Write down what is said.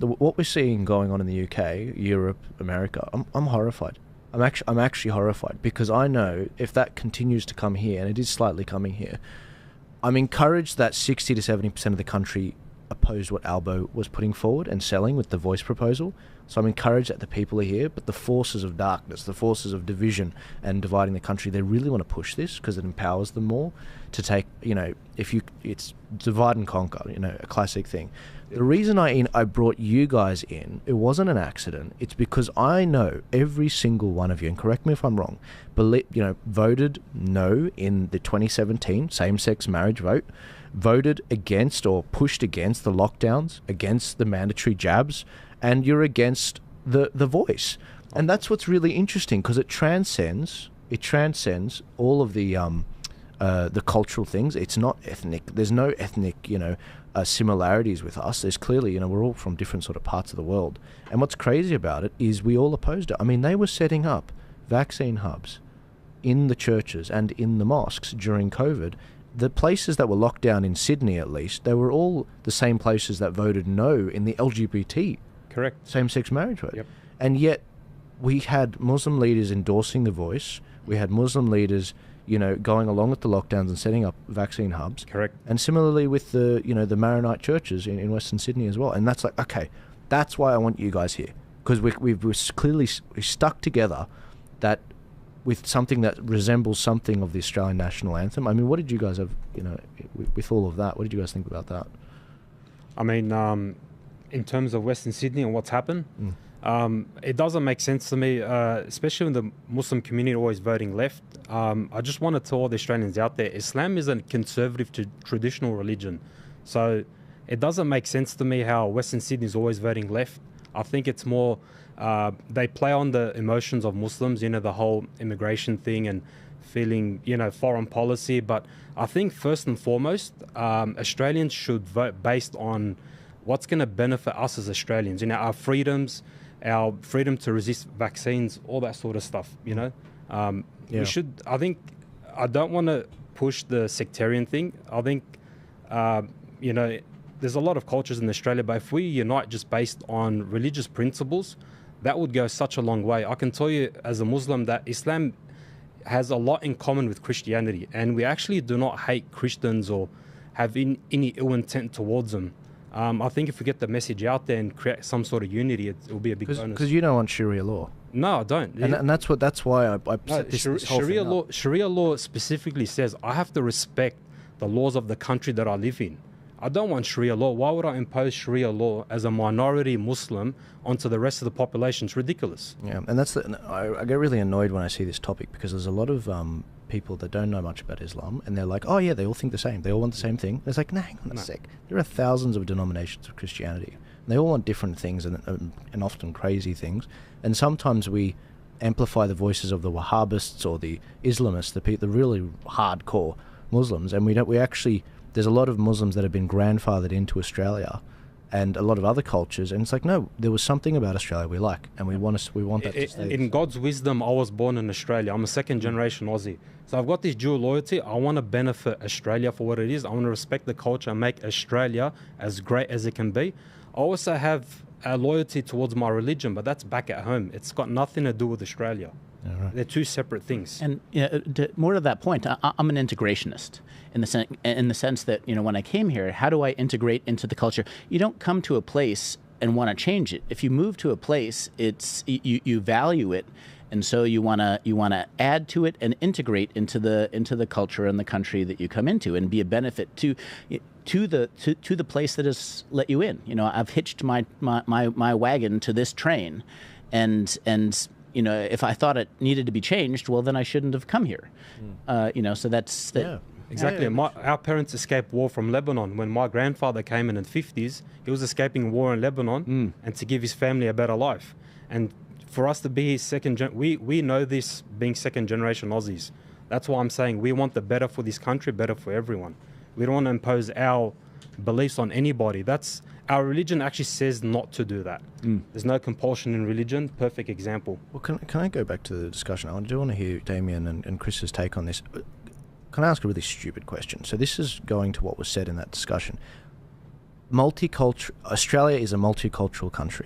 what we're seeing going on in the UK, Europe, America, I'm horrified. I'm actually horrified, because I know if that continues to come here, and it is slightly coming here, I'm encouraged that 60 to 70% of the country opposed what Albo was putting forward and selling with the voice proposal. So I'm encouraged that the people are here, but the forces of darkness, the forces of division and dividing the country, they really want to push this because it empowers them more to take, it's divide and conquer, a classic thing. The reason I brought you guys in, it wasn't an accident. It's because I know every single one of you, and correct me if I'm wrong, voted no in the 2017 same-sex marriage vote, voted against or pushed against the lockdowns, against the mandatory jabs, and you're against the voice. And that's what's really interesting, because it transcends all of the cultural things. It's not ethnic. There's no ethnic, similarities with us. There's clearly, we're all from different sort of parts of the world. And what's crazy about it is we all opposed it. I mean, they were setting up vaccine hubs in the churches and in the mosques during COVID. The places that were locked down in Sydney, at least, they were all the same places that voted no in the LGBT correct same-sex marriage vote. Yep. And yet we had Muslim leaders endorsing the voice. We had Muslim leaders going along with the lockdowns and setting up vaccine hubs. Correct. And similarly with the, the Maronite churches in Western Sydney as well. And that's like, okay, that's why I want you guys here. Because we're clearly stuck together that with something that resembles something of the Australian national anthem. I mean, what did you guys have, with all of that, what did you guys think about that? I mean, in terms of Western Sydney and what's happened, it doesn't make sense to me, especially when the Muslim community always voting left. I just want to tell all the Australians out there, Islam is a conservative traditional religion. So it doesn't make sense to me how Western Sydney is always voting left. I think it's more, they play on the emotions of Muslims, the whole immigration thing and feeling, foreign policy. But I think first and foremost, Australians should vote based on what's going to benefit us as Australians, our freedoms, our freedom to resist vaccines, all that sort of stuff, We should, I don't want to push the sectarian thing. I think, there's a lot of cultures in Australia, but if we unite just based on religious principles, that would go such a long way. I can tell you as a Muslim that Islam has a lot in common with Christianity, and we actually do not hate Christians or have any ill intent towards them. I think if we get the message out there and create some sort of unity, it will be a big bonus. Because you don't want Sharia law. No, I don't. And that's why I set this whole Sharia thing law. up. Sharia law specifically says I have to respect the laws of the country that I live in. I don't want Sharia law. Why would I impose Sharia law as a minority Muslim onto the rest of the population? It's ridiculous. Yeah, and I get really annoyed when I see this topic, because there's a lot of people that don't know much about Islam, and they're like, oh yeah, they all think the same. They all want the same thing. And it's like, nah, hang on a sec. There are thousands of denominations of Christianity. And they all want different things and often crazy things. And sometimes we amplify the voices of the Wahhabists or the Islamists, the really hardcore Muslims, and there's a lot of Muslims that have been grandfathered into Australia and a lot of other cultures, and it's like, no, there was something about Australia we like, and we want that to stay. In God's wisdom, I was born in Australia. I'm a second generation Aussie. So I've got this dual loyalty. I want to benefit Australia for what it is. I want to respect the culture and make Australia as great as it can be. I also have a loyalty towards my religion, but that's back at home. It's got nothing to do with Australia. Yeah, right. They're two separate things. And more to that point, I'm an integrationist in the sense that, when I came here, how do I integrate into the culture? You don't come to a place and want to change it. If you move to a place, it's you value it, and so you want to add to it and integrate into the culture and the country that you come into, and be a benefit to the place that has let you in. I've hitched my wagon to this train, and if I thought it needed to be changed, well, then I shouldn't have come here. So that's that. Yeah, exactly. Yeah. Our parents escaped war from Lebanon. When my grandfather came in the 50s, he was escaping war in Lebanon and to give his family a better life. And for us to be we know this being second generation Aussies. That's why I'm saying we want the better for this country, better for everyone. We don't want to impose our beliefs on anybody. Our religion actually says not to do that. There's no compulsion in religion. Perfect example. Well, can I go back to the discussion? I do want to hear Damien and Chris's take on this. Can I ask a really stupid question? So this is going to what was said in that discussion. Australia is a multicultural country.